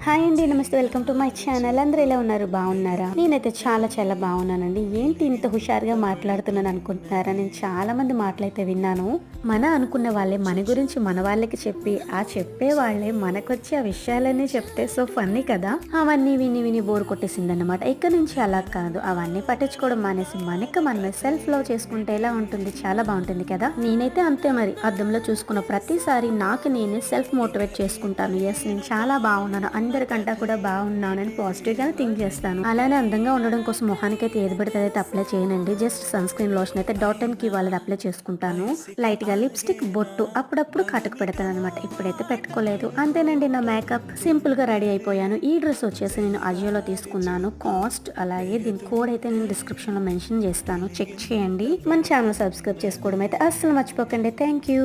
Hi అండి, నమస్తే, welcome to my channel. అందరూ ఎలా ఉన్నారు? బాగున్నారా? నేనైతే చాలా చాలా బాగున్నానండి. ఏంటి ఇంత హుషారుగా మాట్లాడుతున్నాను అనుకుంటున్నారా? నేను చాలా మంది మాటలైతే విన్నాను. మన అనుకున్న వాళ్ళే మన గురించి మన వాళ్ళకి చెప్పి, ఆ చెప్పే వాళ్ళే మనకొచ్చి ఆ విషయాలన్నీ చెప్తే సో ఫన్నీ కదా. అవన్నీ విని విని బోర్ కొట్టేసిందన్నమాట. ఇక్కడ నుంచి అలా కాదు, అవన్నీ పట్టించుకోవడం మానేసి మనకి మనమే సెల్ఫ్ లవ్ చేసుకుంటే ఎలా ఉంటుంది? చాలా బాగుంటుంది కదా. నేనైతే అంతే మరి. అద్దంలో చూసుకున్న ప్రతిసారి నాకు నేనే సెల్ఫ్ మోటివేట్ చేసుకుంటాను. ఎస్, నేను చాలా బాగున్నాను, అందరికంటా కూడా బాగున్నానని పాజిటివ్ గానే థింక్ చేస్తాను. అలానే అందంగా ఉండడం కోసం మొహానికి అయితే ఏది పడితే అయితే అప్లై చేయనండి. జస్ట్ సన్ స్క్రీన్ లోషన్ అయితే .10 వాళ్ళది అప్లై చేసుకుంటాను. లైట్ గా లిప్స్టిక్, బొట్టు అప్పుడప్పుడు కటుకు పెడతాను అనమాట. ఇప్పుడైతే పెట్టుకోలేదు. అంతేనండి నా మేకప్. సింపుల్ గా రెడీ అయిపోయాను. ఈ డ్రెస్ వచ్చేసి నేను అజియోలో తీసుకున్నాను. కాస్ట్ అలాగే దీని కోడ్ అయితే నేను డిస్క్రిప్షన్ లో మెన్షన్ చేస్తాను, చెక్ చేయండి. మన ఛానల్ సబ్స్క్రైబ్ చేసుకోవడం అయితే అస్సలు మర్చిపోకండి. Thank you.